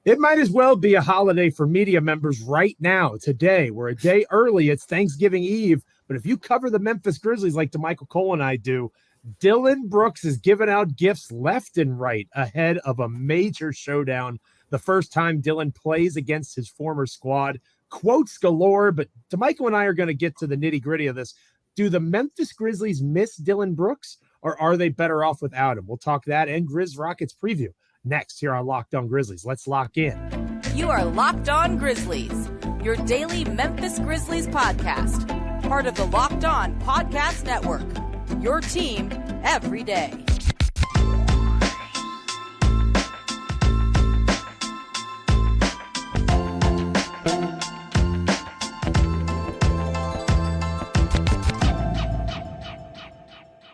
It might as well be a holiday for media members right now, today. We're a day early. It's Thanksgiving Eve. But if you cover the Memphis Grizzlies like Damichael Cole and I do, Dillon Brooks is giving out gifts left and right ahead of a major showdown. The first time Dillon plays against his former squad. Quotes galore, but Damichael and I are going to get to the nitty-gritty of this. Do the Memphis Grizzlies miss Dillon Brooks, or are they better off without him? We'll talk that and Grizz Rockets preview next here on Locked On Grizzlies. Let's lock in. You are Locked On Grizzlies, your daily Memphis Grizzlies podcast. Part of the Locked On Podcast Network, your team every day.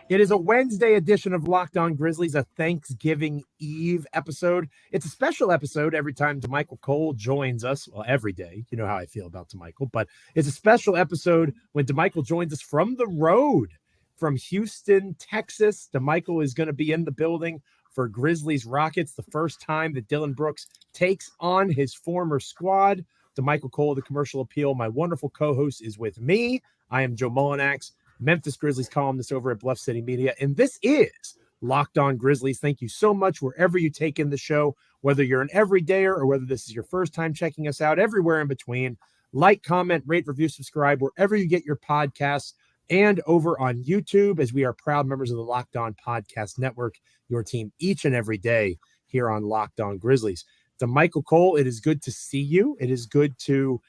It is a Wednesday edition of Locked On Grizzlies, a Thanksgiving Eve episode. It's a special episode every time Damichael Cole joins us. Well, every day. You know how I feel about Damichael. But it's a special episode when Damichael joins us from the road, from Houston, Texas. Damichael is going to be in the building for Grizzlies Rockets, the first time that Dillon Brooks takes on his former squad. Damichael Cole, the Commercial Appeal, my wonderful co-host, is with me. I am Joe Mullinax, Memphis Grizzlies columnist over at Bluff City Media, and this is Locked On Grizzlies. Thank you so much wherever you take in the show, whether you're an everydayer or whether this is your first time checking us out, everywhere in between. Like, comment, rate, review, subscribe, wherever you get your podcasts, and over on YouTube, as we are proud members of the Locked On Podcast Network, your team each and every day here on Locked On Grizzlies. Damichael Cole, it is good to see you. It is good to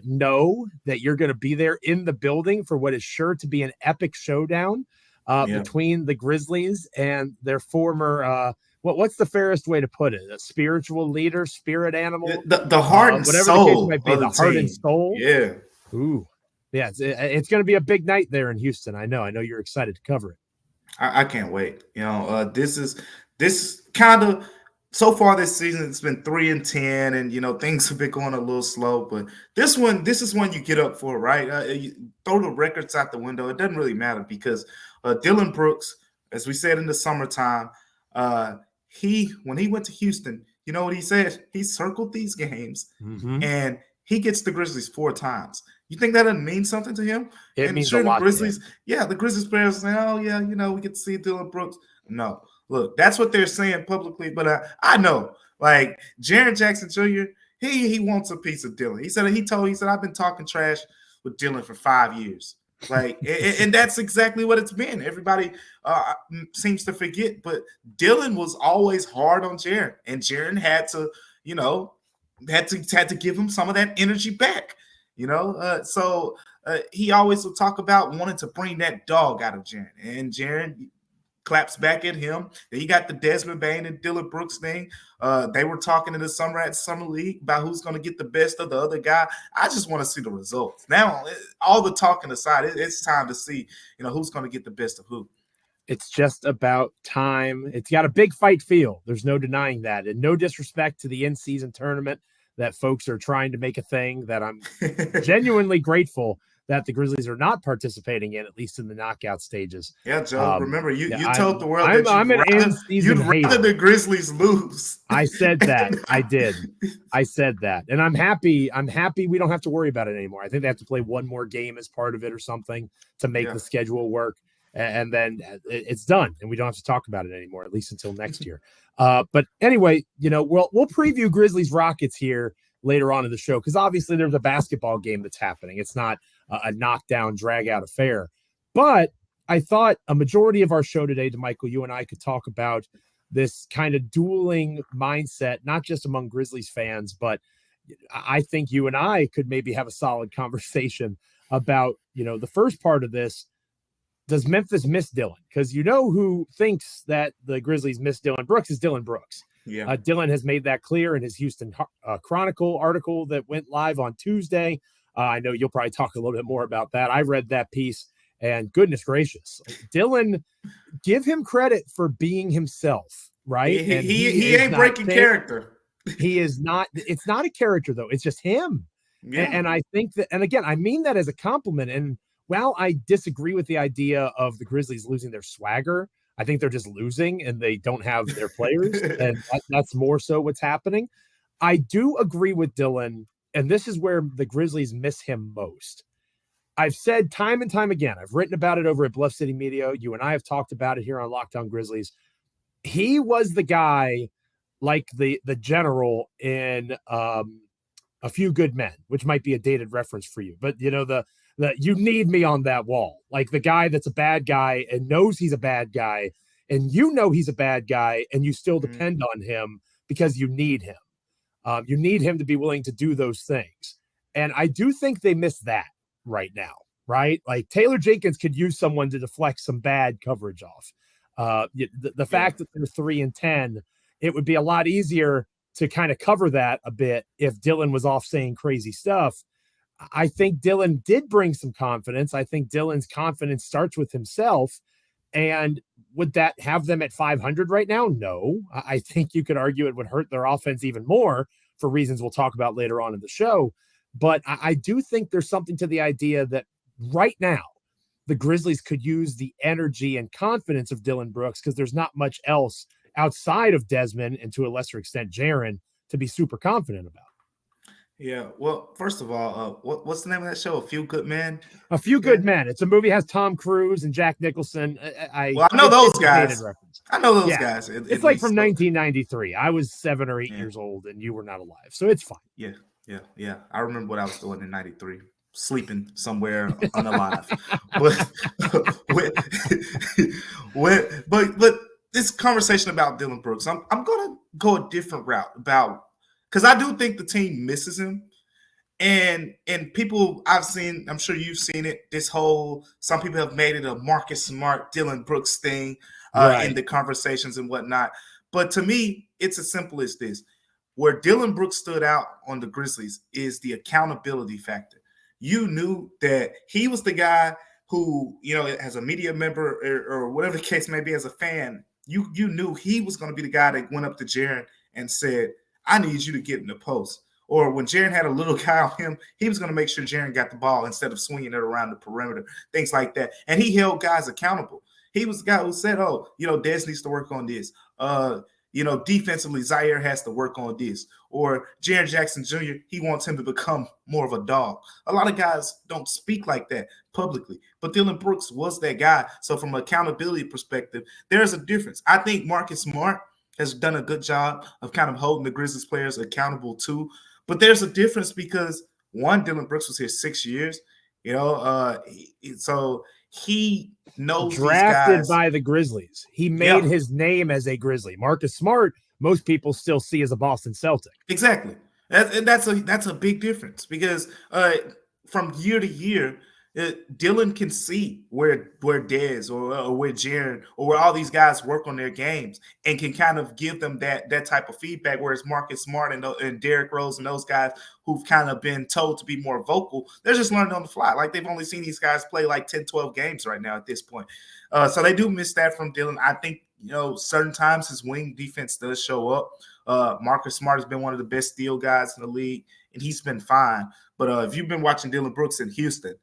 know that you're going to be there in the building for what is sure to be an epic showdown between the Grizzlies and their former, what's the fairest way to put it? A spiritual leader, spirit animal? The heart and whatever soul. The case might be, the heart and soul. Yeah. Ooh. Yeah, it's going to be a big night there in Houston. I know you're excited to cover it. I can't wait. This kind of, so far this season, it's been 3-10, and things have been going a little slow. But this is one you get up for, right? You throw the records out the window. It doesn't really matter because Dillon Brooks, as we said in the summertime, when he went to Houston, you know what he said? He circled these games, and he gets the Grizzlies 4 times. You think that doesn't mean something to him? It means a lot. The Grizzlies players say, "Oh yeah, we get to see Dillon Brooks." No. Look, that's what they're saying publicly, but I know, like Jaren Jackson Jr., he wants a piece of Dillon. He said I've been talking trash with Dillon for 5 years, like, and that's exactly what it's been. Everybody seems to forget, but Dillon was always hard on Jaren, and Jaren had to give him some of that energy back, So he always will talk about wanting to bring that dog out of Jaren, and Jaren claps back at him. Then you got the Desmond Bane and Dillon Brooks thing. They were talking in the Summer League about who's going to get the best of the other guy. I just want to see the results. Now, all the talking aside, it's time to see, who's going to get the best of who. It's just about time. It's got a big fight feel. There's no denying that. And no disrespect to the in-season tournament that folks are trying to make a thing that I'm genuinely grateful that the Grizzlies are not participating in, at least in the knockout stages. Yeah, Joe, remember, you told the world you'd rather the Grizzlies lose. I said that. I did. I said that. And I'm happy we don't have to worry about it anymore. I think they have to play one more game as part of it or something to make the schedule work. And then it's done, and we don't have to talk about it anymore, at least until next year. But anyway, we'll preview Grizzlies Rockets here later on in the show, because obviously there's a basketball game that's happening. It's not a knockdown, drag-out affair. But I thought a majority of our show today, Damichael, you and I could talk about this kind of dueling mindset, not just among Grizzlies fans, but I think you and I could maybe have a solid conversation about, the first part of this. Does Memphis miss Dillon? Because who thinks that the Grizzlies miss Dillon Brooks is Dillon Brooks. Yeah. Dillon has made that clear in his Houston Chronicle article that went live on Tuesday. I know you'll probably talk a little bit more about that. I read that piece, and goodness gracious, Dillon, give him credit for being himself, right? He ain't breaking character. He is not. It's not a character, though. It's just him. Yeah. And I think that, and again, I mean that as a compliment. And while I disagree with the idea of the Grizzlies losing their swagger, I think they're just losing and they don't have their players. And that's more so what's happening. I do agree with Dillon, and this is where the Grizzlies miss him most. I've said time and time again, I've written about it over at Bluff City Media. You and I have talked about it here on Locked On Grizzlies. He was the guy like the general in A Few Good Men, which might be a dated reference for you. But, the you need me on that wall. Like the guy that's a bad guy and knows he's a bad guy, and he's a bad guy, and you still depend on him because you need him. You need him to be willing to do those things. And I do think they miss that right now, right? Like Taylor Jenkins could use someone to deflect some bad coverage off. The fact that they're 3-10, it would be a lot easier to kind of cover that a bit if Dillon was off saying crazy stuff. I think Dillon did bring some confidence. I think Dillon's confidence starts with himself. And would that have them at 500 right now? No. I think you could argue it would hurt their offense even more for reasons we'll talk about later on in the show. But I do think there's something to the idea that right now, the Grizzlies could use the energy and confidence of Dillon Brooks because there's not much else outside of Desmond and to a lesser extent Jaren to be super confident about. Yeah, well, first of all, what's the name of that show? A Few Good Men? A Few Good Men. It's a movie, has Tom Cruise and Jack Nicholson. I know those guys. I know those yeah. guys. It's like from 1993. I was 7 or 8 years old and you were not alive. So it's fine. Yeah. I remember what I was doing in 93. Sleeping somewhere unalive. but this conversation about Dillon Brooks, I'm gonna go a different route because I do think the team misses him. And people I've seen, I'm sure you've seen it, some people have made it a Marcus Smart, Dillon Brooks thing in the conversations and whatnot. But to me, it's as simple as this. Where Dillon Brooks stood out on the Grizzlies is the accountability factor. You knew that he was the guy who, as a media member or whatever the case may be, as a fan, you knew he was going to be the guy that went up to Jaren and said, I need you to get in the post. Or when Jaren had a little guy on him, he was going to make sure Jaren got the ball instead of swinging it around the perimeter, things like that. And he held guys accountable. He was the guy who said, Des needs to work on this. Defensively, Zaire has to work on this. Or Jaren Jackson Jr., he wants him to become more of a dog. A lot of guys don't speak like that publicly, but Dillon Brooks was that guy. So from an accountability perspective, there's a difference. I think Marcus Smart has done a good job of kind of holding the Grizzlies players accountable too. But there's a difference because, one, Dillon Brooks was here 6 years, so he knows drafted these guys. By the Grizzlies. He made his name as a Grizzly. Marcus Smart, most people still see as a Boston Celtic. Exactly. And that's a big difference because from year to year, Dillon can see where Dez or where Jaren or where all these guys work on their games and can kind of give them that type of feedback, whereas Marcus Smart and Derrick Rose and those guys who've kind of been told to be more vocal, they're just learning on the fly. Like they've only seen these guys play like 10, 12 games right now at this point. So they do miss that from Dillon. I think, certain times his wing defense does show up. Marcus Smart has been one of the best steal guys in the league, and he's been fine. But if you've been watching Dillon Brooks in Houston,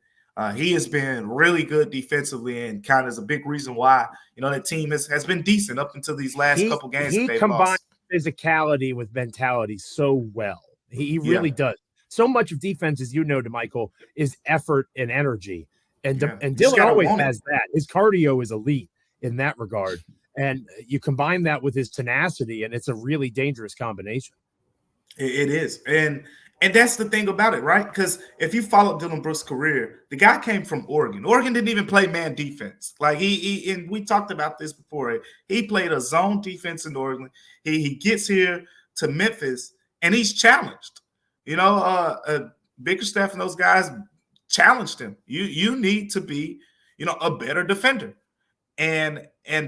he has been really good defensively and kind of is a big reason why, that team has been decent up until these last couple games. He combines physicality with mentality so well. He really does. So much of defense, as you know, Damichael, is effort and energy. And Dillon always has that. His cardio is elite in that regard. And you combine that with his tenacity, and it's a really dangerous combination. It is. And that's the thing about it, right? Because if you follow Dillon Brooks' career, the guy came from Oregon. Oregon didn't even play man defense. Like and we talked about this before. He played a zone defense in Oregon. He gets here to Memphis, and he's challenged. Bickerstaff and those guys challenged him. You need to be, a better defender. And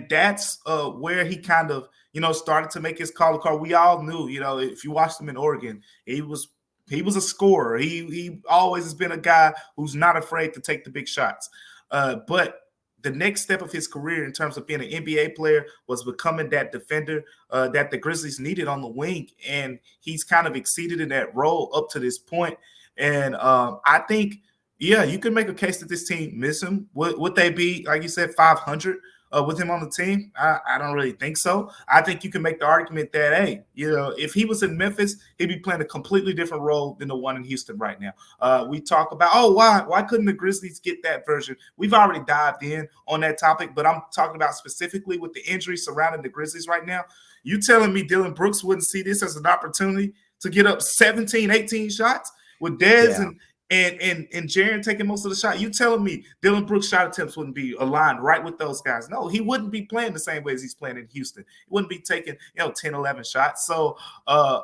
that's where he kind of, started to make his call card. We all knew, if you watched him in Oregon, he was a scorer. He always has been a guy who's not afraid to take the big shots. But the next step of his career in terms of being an NBA player was becoming that defender that the Grizzlies needed on the wing. And he's kind of exceeded in that role up to this point. And I think, you can make a case that this team miss him. Would they be, like you said, 500 with him on the team? I don't really think so. I think you can make the argument that, hey, if he was in Memphis, he'd be playing a completely different role than the one in Houston right now. We talk about, why couldn't the Grizzlies get that version? We've already dived in on that topic, but I'm talking about specifically with the injury surrounding the Grizzlies right now. You telling me Dillon Brooks wouldn't see this as an opportunity to get up 17, 18 shots with Dez and Jaren taking most of the shot? You telling me Dillon Brooks' shot attempts wouldn't be aligned right with those guys? No, he wouldn't be playing the same way as he's playing in Houston. He wouldn't be taking 10, 11 shots. So with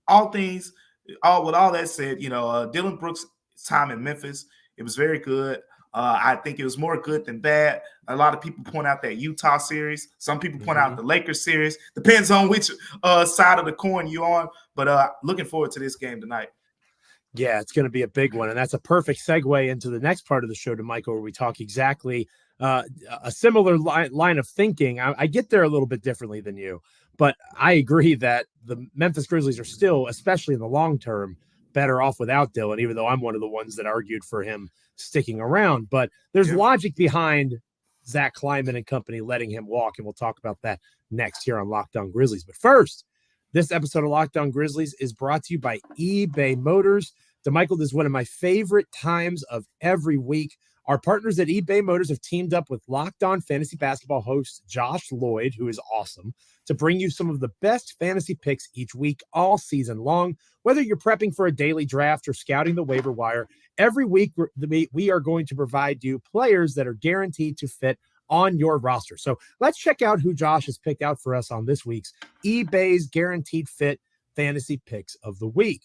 all that said, Dillon Brooks' time in Memphis, it was very good. I think it was more good than bad. A lot of people point out that Utah series. Some people point out the Lakers series. Depends on which side of the coin you're on. But looking forward to this game tonight. Yeah, it's going to be a big one. And that's a perfect segue into the next part of the show, Damichael, where we talk exactly a similar line of thinking. I get there a little bit differently than you, but I agree that the Memphis Grizzlies are still, especially in the long term, better off without Dillon, even though I'm one of the ones that argued for him sticking around. But there's logic behind Zach Kleiman and company letting him walk, and we'll talk about that next here on Locked On Grizzlies. But first, this episode of Locked On Grizzlies is brought to you by eBay Motors. Damichael, this is one of my favorite times of every week. Our partners at eBay Motors have teamed up with Locked On Fantasy Basketball host Josh Lloyd, who is awesome, to bring you some of the best fantasy picks each week all season long. Whether you're prepping for a daily draft or scouting the waiver wire, every week we are going to provide you players that are guaranteed to fit on your roster. So let's check out who Josh has picked out for us on this week's eBay's Guaranteed Fit Fantasy Picks of the Week.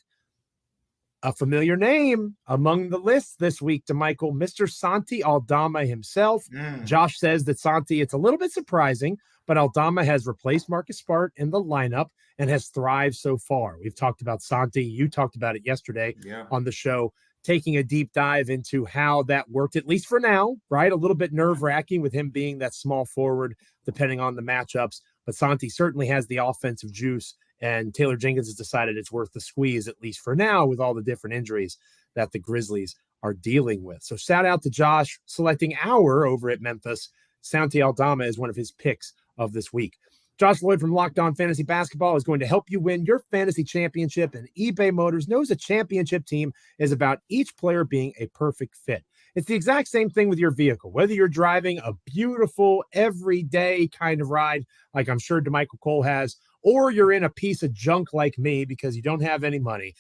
A familiar name among the lists this week, Damichael, Mr. Santi Aldama himself. Josh says that Santi, it's a little bit surprising, but Aldama has replaced Marcus Smart in the lineup and has thrived so far. We've talked about Santi. You talked about it yesterday on the show, taking a deep dive into how that worked, at least for now, right? A little bit nerve-wracking with him being that small forward, depending on the matchups. But Santi certainly has the offensive juice, and Taylor Jenkins has decided it's worth the squeeze, at least for now, with all the different injuries that the Grizzlies are dealing with. So shout out to Josh selecting our over at Memphis. Santi Aldama is one of his picks of this week. Josh Lloyd from Locked On Fantasy Basketball is going to help you win your fantasy championship, and eBay Motors knows a championship team is about each player being a perfect fit. It's the exact same thing with your vehicle. Whether you're driving a beautiful, everyday kind of ride, like I'm sure Damichael Cole has, or you're in a piece of junk like me because you don't have any money,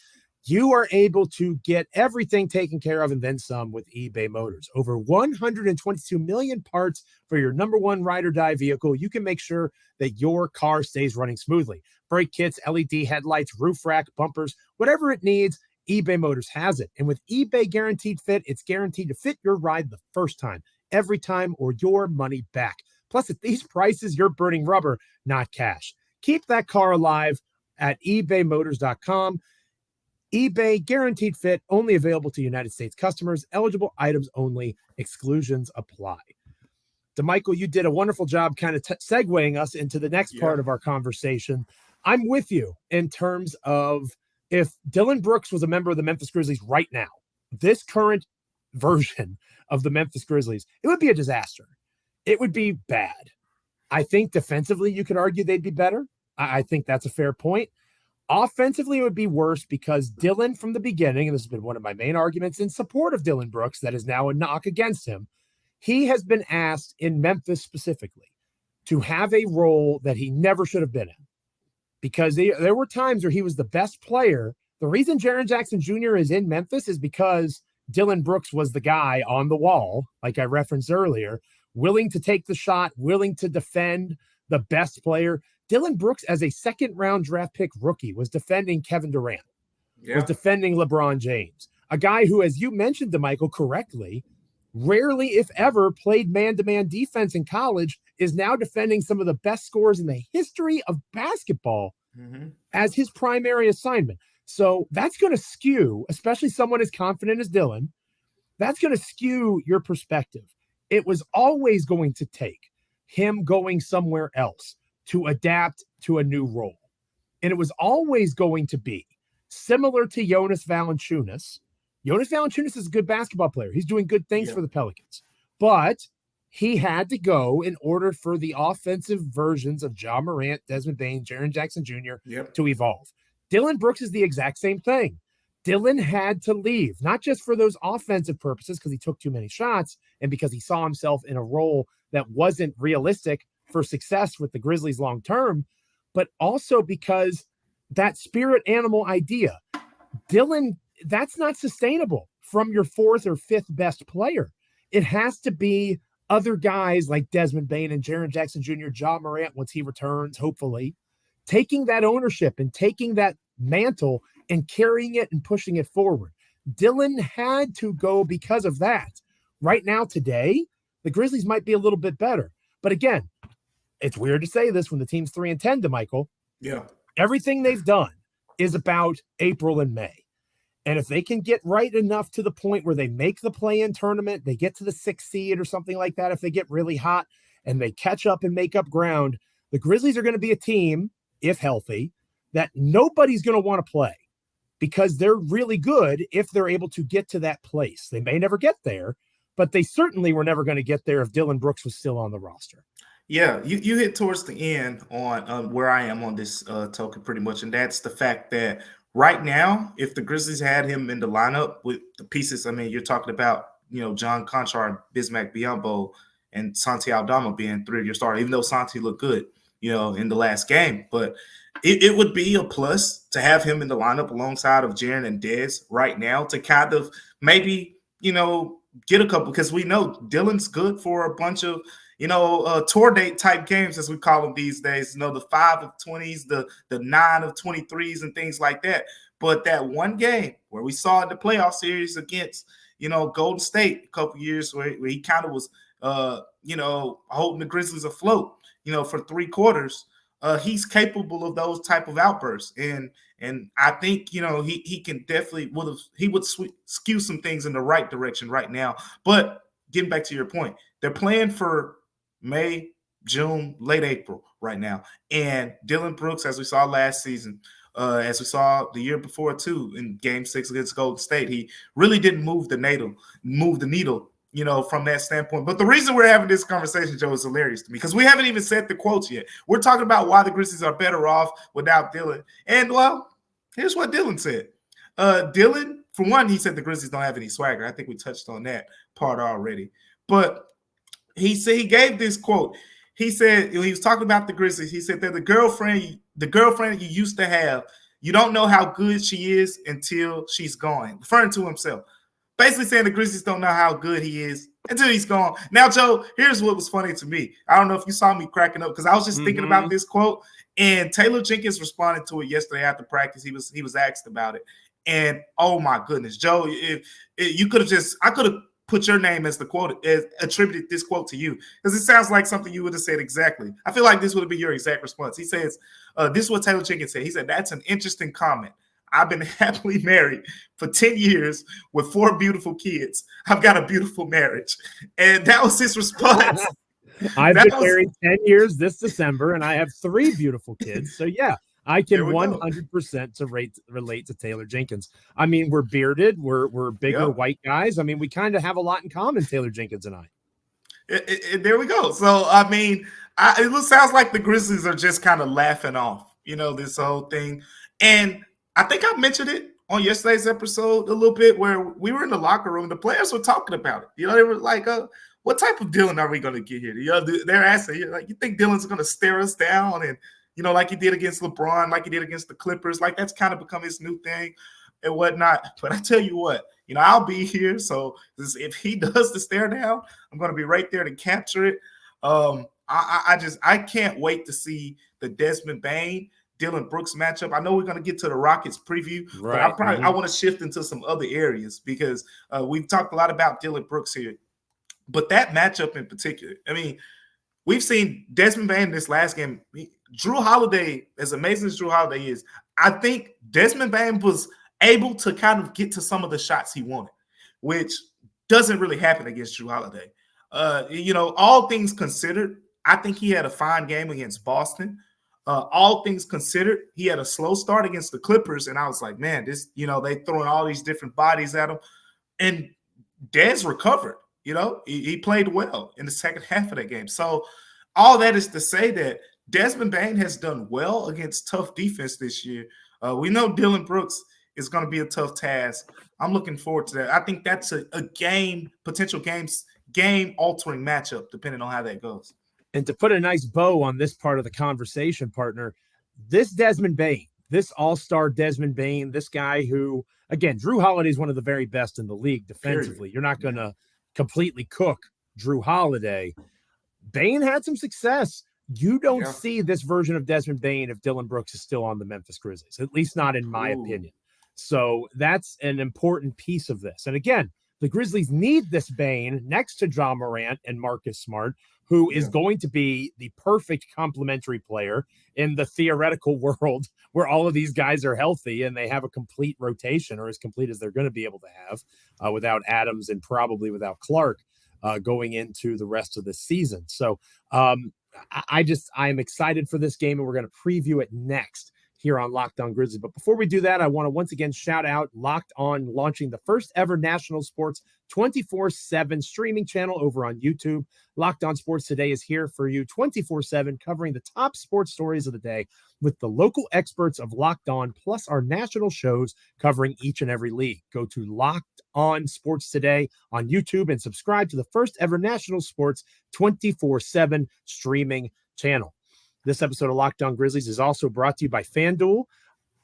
you are able to get everything taken care of and then some with eBay Motors. Over 122 million parts for your number one ride or die vehicle. You can make sure that your car stays running smoothly. Brake kits, LED headlights, roof rack, bumpers, whatever it needs, eBay Motors has it. And with eBay Guaranteed Fit, it's guaranteed to fit your ride the first time, every time, or your money back. Plus, at these prices, you're burning rubber, not cash. Keep that car alive at ebaymotors.com. eBay Guaranteed Fit, only available to United States customers. Eligible items only. Exclusions apply. Damichael, you did a wonderful job kind of segueing us into the next part of our conversation. I'm with you in terms of if Dillon Brooks was a member of the Memphis Grizzlies right now, this current version of the Memphis Grizzlies, it would be a disaster. It would be bad. I think defensively, you could argue they'd be better. I think that's a fair point. Offensively, it would be worse because Dillon from the beginning, and this has been one of my main arguments in support of Dillon Brooks, that is now a knock against him. He has been asked in Memphis specifically to have a role that he never should have been in because there were times where he was the best player. The reason Jaren Jackson Jr. is in Memphis is because Dillon Brooks was the guy on the wall, like I referenced earlier, willing to take the shot, willing to defend the best player. Dillon Brooks, as a second-round draft pick rookie, was defending Kevin Durant, was defending LeBron James, a guy who, as you mentioned, Damichael, correctly, rarely, if ever, played man-to-man defense in college, is now defending some of the best scorers in the history of basketball as his primary assignment. So that's going to skew, especially someone as confident as Dillon, that's going to skew your perspective. It was always going to take him going somewhere else to adapt to a new role. And it was always going to be similar to Jonas Valanciunas. Jonas Valanciunas is a good basketball player. He's doing good things for the Pelicans. But he had to go in order for the offensive versions of Ja Morant, Desmond Bane, Jaren Jackson Jr. to evolve. Dillon Brooks is the exact same thing. Dillon had to leave, not just for those offensive purposes because he took too many shots and because he saw himself in a role that wasn't realistic for success with the Grizzlies long term, but also because that spirit animal idea, Dillon, that's not sustainable from your fourth or fifth best player. It has to be other guys like Desmond Bane and Jaren Jackson Jr., Ja Morant, once he returns, hopefully, taking that ownership and taking that mantle and carrying it and pushing it forward. Dillon had to go because of that. Right now, today, the Grizzlies might be a little bit better. But again, it's weird to say this when the team's 3-10, Damichael. Yeah. Everything they've done is about April and May. And if they can get right enough to the point where they make the play-in tournament, they get to the 6th seed or something like that, if they get really hot and they catch up and make up ground, the Grizzlies are going to be a team, if healthy, that nobody's going to want to play because they're really good if they're able to get to that place. They may never get there, but they certainly were never going to get there if Dillon Brooks was still on the roster. Yeah, you hit towards the end on where I am on this token pretty much, and that's the fact that right now, if the Grizzlies had him in the lineup with the pieces, I mean, you're talking about, John Conchar, Bismack Biyombo, and Santi Aldama being three of your starters, even though Santi looked good, in the last game. But it would be a plus to have him in the lineup alongside of Jaren and Dez right now to kind of maybe, get a couple, because we know Dillon's good for a bunch of, tour date type games, as we call them these days, the 5 of 20s, the 9 of 23s and things like that. But that one game where we saw in the playoff series against, Golden State a couple years where he kind of was, holding the Grizzlies afloat, for 3 quarters, he's capable of those type of outbursts. And I think, he can definitely would skew some things in the right direction right now. But getting back to your point, they're playing for May, June, late April right now. And Dillon Brooks, as we saw last season, as we saw the year before too, in Game 6 against Golden State, he really didn't move the needle, from that standpoint. But the reason we're having this conversation, Joe, is hilarious to me because we haven't even said the quotes yet. We're talking about why the Grizzlies are better off without Dillon. And, well, here's what Dillon said. Dillon, for one, he said the Grizzlies don't have any swagger. I think we touched on that part already. But he said he gave this quote. He said, he was talking about the Grizzlies. He said that the girlfriend you used to have, you don't know how good she is until she's gone, referring to himself. Basically saying the Grizzlies don't know how good he is until he's gone. Now, Joe, here's what was funny to me. I don't know if you saw me cracking up because I was just thinking about this quote, and Taylor Jenkins responded to it yesterday after practice. He was asked about it. And, oh, my goodness, Joe, if you could have I could have put your name as the quote, attributed this quote to you, because it sounds like something you would have said exactly. I feel like this would have been your exact response. He says, this is what Taylor Jenkins said. He said, that's an interesting comment. I've been happily married for 10 years with 4 beautiful kids. I've got a beautiful marriage. And that was his response. I've been married 10 years this December, and I have 3 beautiful kids. So, yeah. I can 100% relate to Taylor Jenkins. I mean, we're bearded, we're bigger white guys. I mean, we kind of have a lot in common, Taylor Jenkins and I. There we go. So, I mean, it sounds like the Grizzlies are just kind of laughing off, this whole thing. And I think I mentioned it on yesterday's episode a little bit where we were in the locker room. The players were talking about it. They were like, what type of Dillon are we going to get here? They're asking, you think Dillon's going to stare us down and, like he did against LeBron, like he did against the Clippers, like that's kind of become his new thing and whatnot. But I tell you what, I'll be here. So if he does the stare down, I'm going to be right there to capture it. I can't wait to see the Desmond Bane, Dillon Brooks matchup. I know we're going to get to the Rockets preview, right, but I want to shift into some other areas because we've talked a lot about Dillon Brooks here. But that matchup in particular, I mean, we've seen Desmond Bane in this last game. Drew Holiday, as amazing as Drew Holiday is, I think Desmond Bane was able to kind of get to some of the shots he wanted, which doesn't really happen against Drew Holiday. All things considered, I think he had a fine game against Boston. All things considered, he had a slow start against the Clippers, and I was like, man, this, they throwing all these different bodies at him. And Dez recovered. He played well in the second half of that game. So all that is to say that Desmond Bane has done well against tough defense this year. We know Dillon Brooks is going to be a tough task. I'm looking forward to that. I think that's a potential game-altering matchup, depending on how that goes. And to put a nice bow on this part of the conversation, partner, this Desmond Bane, this all-star Desmond Bane, this guy who, again, Drew Holiday is one of the very best in the league defensively. You're not going to completely cook Drew Holiday. Bane had some success. You don't see this version of Desmond Bane if Dillon Brooks is still on the Memphis Grizzlies, at least not in my opinion. So that's an important piece of this. And again, the Grizzlies need this Bane next to John Morant and Marcus Smart, who is going to be the perfect complementary player in the theoretical world where all of these guys are healthy and they have a complete rotation, or as complete as they're going to be able to have without Adams and probably without Clark going into the rest of the season. So I'm excited for this game, and we're going to preview it next here on Locked On Grizzlies. But before we do that, I want to once again shout out Locked On launching the first ever national sports 24/7 streaming channel over on YouTube. Locked On Sports Today is here for you 24/7, covering the top sports stories of the day with the local experts of Locked On, plus our national shows covering each and every league. Go to Locked On Sports Today on YouTube and subscribe to the first ever national sports 24/7 streaming channel. This episode of Locked On Grizzlies is also brought to you by FanDuel.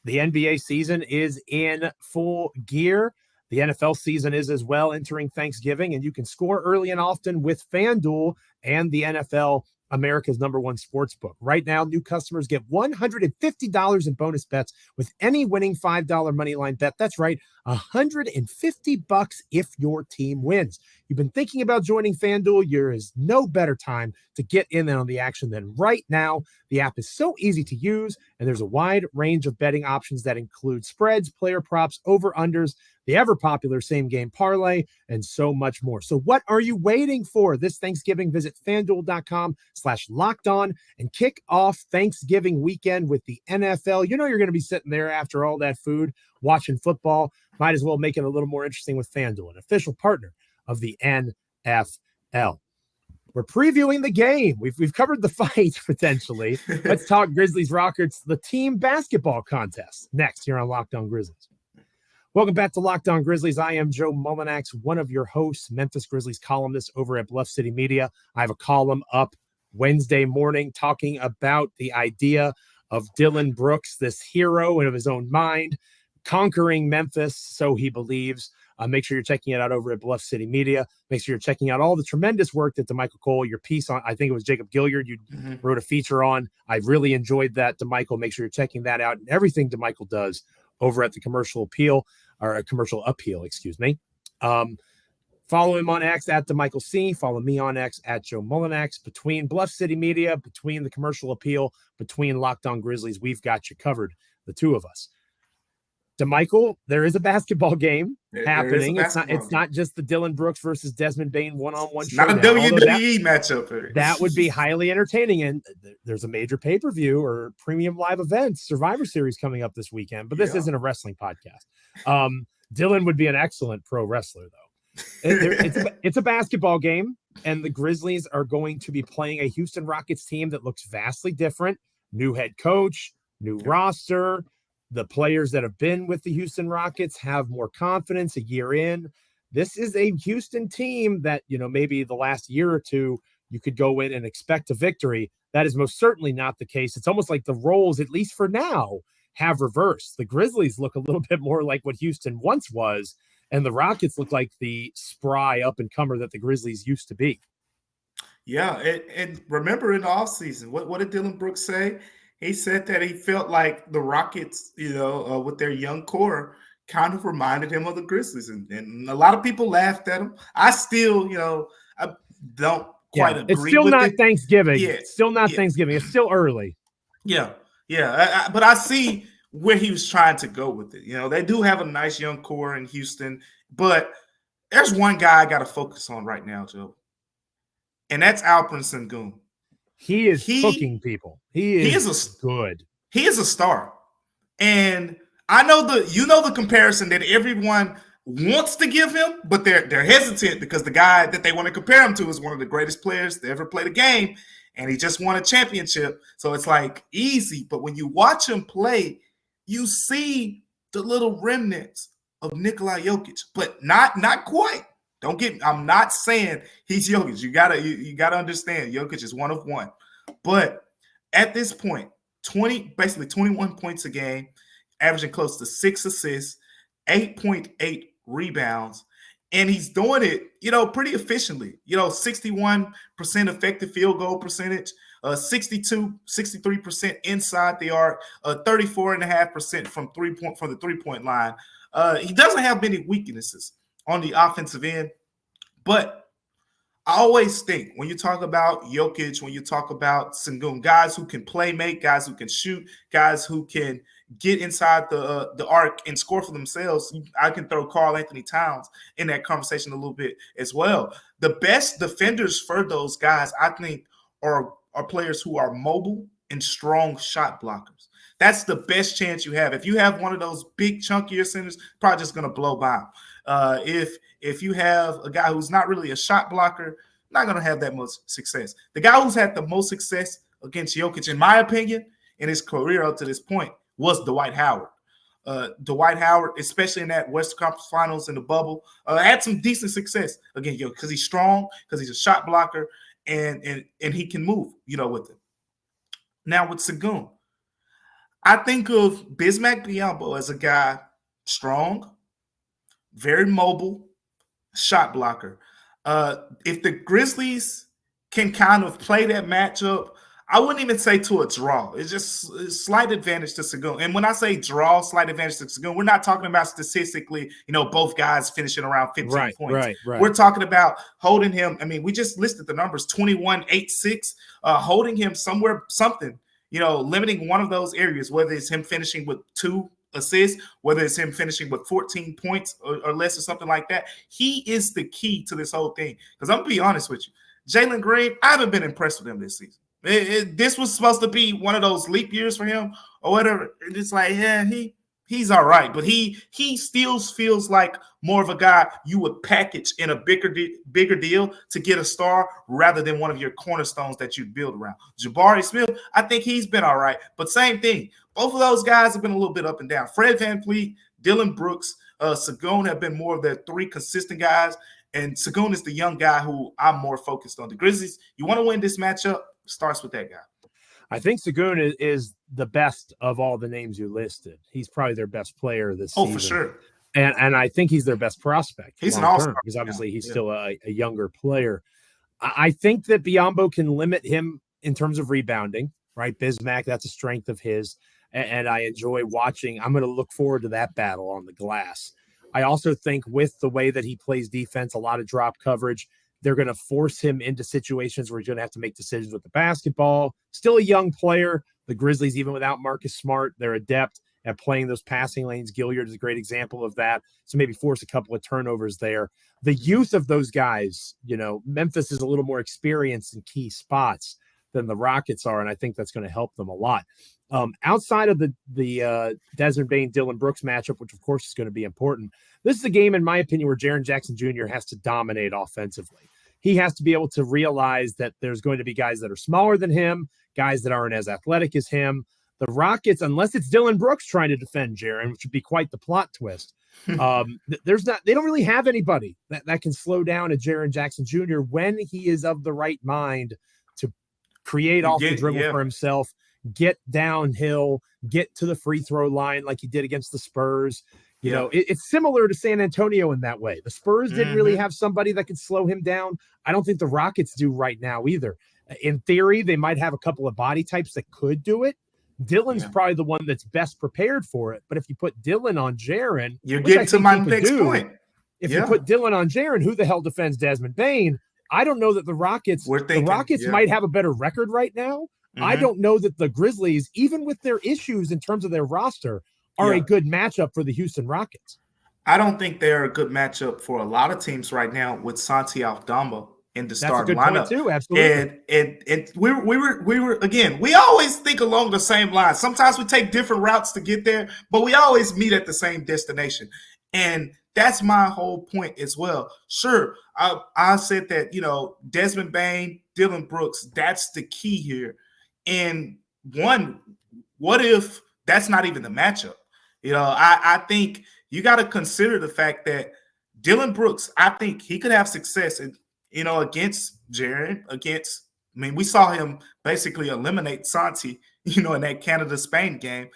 The NBA season is in full gear. The NFL season is as well, entering Thanksgiving, and you can score early and often with FanDuel and the NFL, America's #1 sports book. Right now, new customers get $150 in bonus bets with any winning $5 money line bet. That's right, $150 if your team wins. You've been thinking about joining FanDuel. There is no better time to get in on the action than right now. The app is so easy to use, and there's a wide range of betting options that include spreads, player props, over-unders, the ever-popular same-game parlay, and so much more. So what are you waiting for? This Thanksgiving, visit FanDuel.com/lockedon and kick off Thanksgiving weekend with the NFL. You know you're going to be sitting there after all that food watching football. Might as well make it a little more interesting with FanDuel, an official partner of the NFL. We're previewing the game. We've covered the fight, potentially. Let's talk Grizzlies Rockets, the team basketball contest, next here on Locked On Grizzlies. Welcome back to Locked On Grizzlies. I am Joe Mullinax, one of your hosts, Memphis Grizzlies columnist over at Bluff City Media. I have a column up Wednesday morning talking about the idea of Dillon Brooks, this hero of his own mind, conquering Memphis, so he believes. Make sure you're checking it out over at Bluff City Media. Make sure you're checking out all the tremendous work that Damichael Cole, your piece on, I think it was Jacob Gilliard, you wrote a feature on. I really enjoyed that, Damichael. Make sure you're checking that out and everything Damichael does over at the Commercial Appeal, or a Commercial Upheal, excuse me. Follow him on X at Damichael C. Follow me on X at Joe Mullinax. Between Bluff City Media, between the Commercial Appeal, between Locked On Grizzlies, we've got you covered, the two of us. Damichael, there is a basketball game happening. It's not just the Dillon Brooks versus Desmond Bane one-on-one showdown. Not a WWE matchup. That would be highly entertaining. And there's a major pay-per-view or premium live event, Survivor Series, coming up this weekend. But this isn't a wrestling podcast. Dillon would be an excellent pro wrestler, though. It's a basketball game, and the Grizzlies are going to be playing a Houston Rockets team that looks vastly different. New head coach, new roster. The players that have been with the Houston Rockets have more confidence a year in. This is a Houston team that, maybe the last year or two, you could go in and expect a victory. That is most certainly not the case. It's almost like the roles, at least for now, have reversed. The Grizzlies look a little bit more like what Houston once was, and the Rockets look like the spry up-and-comer that the Grizzlies used to be. Yeah, and remember in the offseason, what did Dillon Brooks say? He said that he felt like the Rockets, with their young core, kind of reminded him of the Grizzlies. And a lot of people laughed at him. I still, I don't quite agree with it. It's still not Thanksgiving. Yeah. It's still not Thanksgiving. It's still early. Yeah. But I see where he was trying to go with it. They do have a nice young core in Houston. But there's one guy I got to focus on right now, Joe. And that's Alperen Sengun. He is cooking people. He is good. He is a star. And I know the comparison that everyone wants to give him, but they're hesitant because the guy that they want to compare him to is one of the greatest players to ever play the game, and he just won a championship. So it's like easy. But when you watch him play, you see the little remnants of Nikola Jokic, but not quite. I'm not saying he's Jokic. You gotta understand Jokic is one of one. But at this point, 21 points a game, averaging close to 6 assists, 8.8 rebounds, and he's doing it, pretty efficiently. 61% effective field goal percentage, 63% inside the arc, 34.5% from the 3-point line. He doesn't have many weaknesses on the offensive end, but I always think when you talk about Jokic, when you talk about Sengun, guys who can play make, guys who can shoot, guys who can get inside the arc and score for themselves, I can throw Karl-Anthony Towns in that conversation a little bit as well. The best defenders for those guys, I think, are players who are mobile and strong shot blockers. That's the best chance you have. If you have one of those big chunkier centers, probably just going to blow by him. If you have a guy who's not really a shot blocker, not going to have that much success. The guy who's had the most success against Jokic, in my opinion, in his career up to this point, was Dwight Howard. Dwight Howard, especially in that Western Conference Finals in the bubble, had some decent success against Jokic because he's strong, because he's a shot blocker, and he can move, with it. Now with Sengun, I think of Bismack Biyombo as a guy strong, very mobile, shot blocker. If the Grizzlies can kind of play that matchup, I wouldn't even say to a draw. It's just a slight advantage to Sengun. And when I say draw, slight advantage to Sengun, we're not talking about statistically, both guys finishing around 15 points. Right. We're talking about holding him. I mean, we just listed the numbers, 21, 8, 6, holding him somewhere, something, limiting one of those areas, whether it's him finishing with 2 assists, whether it's him finishing with 14 points or less or something like that. He is the key to this whole thing. Because I'm going to be honest with you, Jalen Green, I haven't been impressed with him this season. This was supposed to be one of those leap years for him or whatever. It's like, yeah, he's all right. But he still feels like more of a guy you would package in a bigger deal to get a star rather than one of your cornerstones that you build around. Jabari Smith, I think he's been all right. But same thing. Both of those guys have been a little bit up and down. Fred VanVleet, Dillon Brooks, Sengun have been more of the 3 consistent guys. And Sengun is the young guy who I'm more focused on. The Grizzlies, you want to win this matchup, starts with that guy. I think Sengun is the best of all the names you listed. He's probably their best player this season. Oh, for sure. And I think he's their best prospect. He's an all-star. Because obviously he's still a younger player. I think that Biyombo can limit him in terms of rebounding, right? Bismack, that's a strength of his. And I enjoy watching. I'm going to look forward to that battle on the glass. I also think with the way that he plays defense, a lot of drop coverage, they're going to force him into situations where he's going to have to make decisions with the basketball. Still a young player. The Grizzlies, even without Marcus Smart, they're adept at playing those passing lanes. Gilliard is a great example of that. So maybe force a couple of turnovers there. The youth of those guys, Memphis is a little more experienced in key spots than the Rockets are, and I think that's going to help them a lot. Outside of the Desmond Bane, Dillon Brooks matchup, which of course is going to be important, this is a game, in my opinion, where Jaren Jackson Jr. has to dominate offensively. He has to be able to realize that there's going to be guys that are smaller than him, guys that aren't as athletic as him. The Rockets, unless it's Dillon Brooks trying to defend Jaren, which would be quite the plot twist, they don't really have anybody that can slow down a Jaren Jackson Jr. when he is of the right mind to create off the dribble for himself, get downhill, get to the free throw line like he did against the Spurs. It's similar to San Antonio in that way. The Spurs didn't really have somebody that could slow him down. I don't think the Rockets do right now either. In theory, they might have a couple of body types that could do it. Dillon's probably the one that's best prepared for it. But if you put Dillon on Jaren, you're getting to my next point. If you put Dillon on Jaren, who the hell defends Desmond Bane? I don't know that the Rockets might have a better record right now. I don't know that the Grizzlies, even with their issues in terms of their roster, are a good matchup for the Houston Rockets. I don't think they're a good matchup for a lot of teams right now with Santi Aldama in the starting lineup. That's a good point too, absolutely. And we were again, we always think along the same lines. Sometimes we take different routes to get there, but we always meet at the same destination. And that's my whole point as well. Sure, I said that, Desmond Bane, Dillon Brooks, that's the key here. And what if that's not even the matchup? I think you got to consider the fact that Dillon Brooks, I think he could have success against Jaren, we saw him basically eliminate Santi, in that Canada-Spain game,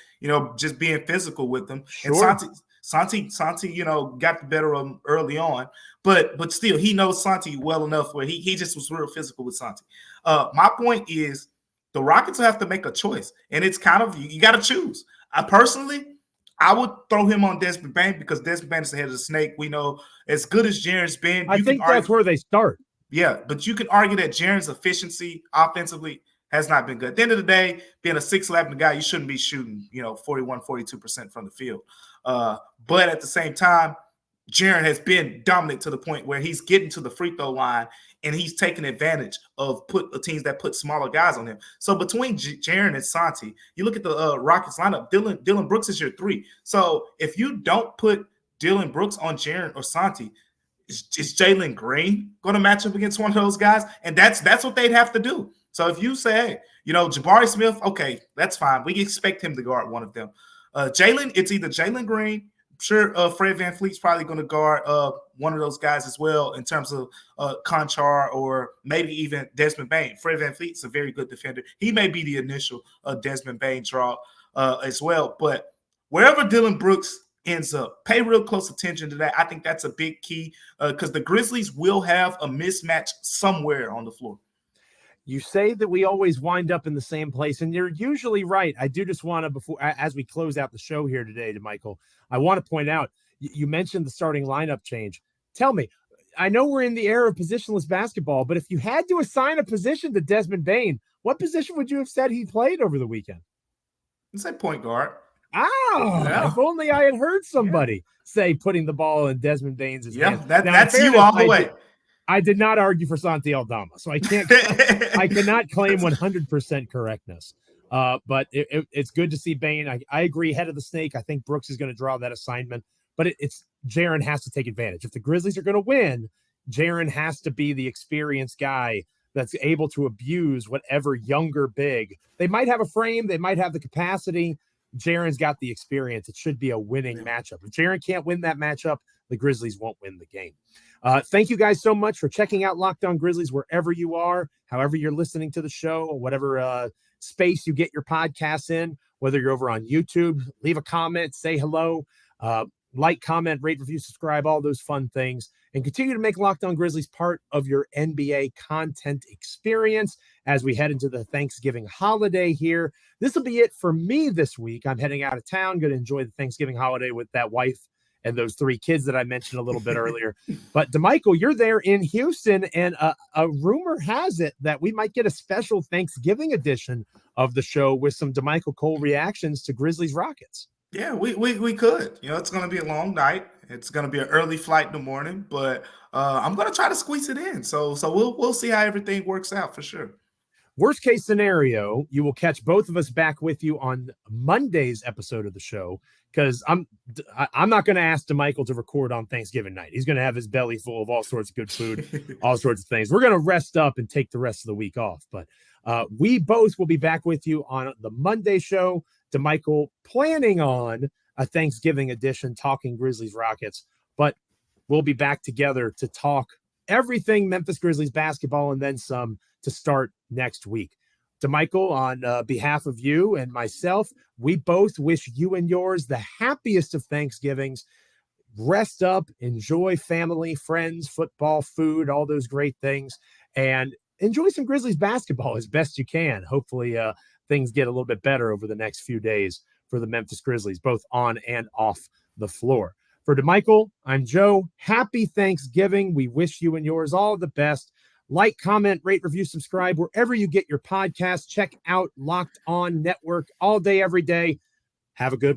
just being physical with them. Sure. And Santi, got the better of him early on, but still, he knows Santi well enough where he just was real physical with Santi. My point is the Rockets will have to make a choice, and it's kind of, you got to choose. I would throw him on Desmond Bane because Desmond Bane is the head of the snake. We know as good as Jaren's been. I think that's where they start. Yeah, but you can argue that Jaren's efficiency offensively has not been good. At the end of the day, being a 6'11" guy, you shouldn't be shooting, 41, 42% from the field. But at the same time, Jaren has been dominant to the point where he's getting to the free throw line and he's taking advantage of teams that put smaller guys on him. So between Jaren and Santi, you look at the Rockets lineup, Dillon Brooks is your 3. So if you don't put Dillon Brooks on Jaren or Santi, is Jalen Green going to match up against one of those guys? And that's what they'd have to do. So if you say, hey, Jabari Smith, okay, that's fine. We expect him to guard one of them. Jalen, it's either Jalen Green. I'm sure Fred VanVleet's probably going to guard one of those guys as well in terms of Conchar or maybe even Desmond Bane. Fred VanVleet's a very good defender. He may be the initial Desmond Bane draw as well. But wherever Dillon Brooks ends up, pay real close attention to that. I think that's a big key because the Grizzlies will have a mismatch somewhere on the floor. You say that we always wind up in the same place, and you're usually right. I do just want to, as we close out the show here today, Damichael, I want to point out, you mentioned the starting lineup change. Tell me, I know we're in the era of positionless basketball, but if you had to assign a position to Desmond Bane, what position would you have said he played over the weekend? I'd say point guard. Yeah. If only I had heard somebody say putting the ball in Desmond Bane's hands. Yeah, that's you all the way. I did not argue for Santi Aldama, so I cannot claim 100% correctness. But it's good to see Bane. I agree, head of the snake. I think Brooks is going to draw that assignment, but it's Jaren has to take advantage. If the Grizzlies are going to win, Jaren has to be the experienced guy that's able to abuse whatever younger big. They might have a frame, they might have the capacity. Jaren's got the experience. It should be a winning matchup. If Jaren can't win that matchup, the Grizzlies won't win the game. Thank you guys so much for checking out Locked On Grizzlies wherever you are, however you're listening to the show, or whatever space you get your podcasts in, whether you're over on YouTube. Leave a comment, say hello, like, comment, rate, review, subscribe, all those fun things, and continue to make Locked On Grizzlies part of your NBA content experience as we head into the Thanksgiving holiday here. This will be it for me this week. I'm heading out of town, going to enjoy the Thanksgiving holiday with that wife and those 3 kids that I mentioned a little bit earlier. But Damichael, you're there in Houston, and a rumor has it that we might get a special Thanksgiving edition of the show with some Damichael Cole reactions to Grizzlies Rockets. Yeah, we could. It's going to be a long night. It's going to be an early flight in the morning, but I'm going to try to squeeze it in. So we'll see how everything works out for sure. Worst case scenario, you will catch both of us back with you on Monday's episode of the show, because I'm not going to ask Damichael to record on Thanksgiving night. He's going to have his belly full of all sorts of good food, all sorts of things. We're going to rest up and take the rest of the week off. But we both will be back with you on the Monday show. Damichael planning on a Thanksgiving edition talking Grizzlies Rockets, but we'll be back together to talk everything Memphis Grizzlies basketball and then some to start next week. Damichael, on behalf of you and myself, we both wish you and yours the happiest of Thanksgivings. Rest up, enjoy family, friends, football, food, all those great things, and enjoy some Grizzlies basketball as best you can. Hopefully things get a little bit better over the next few days for the Memphis Grizzlies, both on and off the floor. For Damichael, I'm Joe. Happy Thanksgiving. We wish you and yours all the best. Like, comment, rate, review, subscribe wherever you get your podcasts. Check out Locked On Network all day, every day. Have a good one.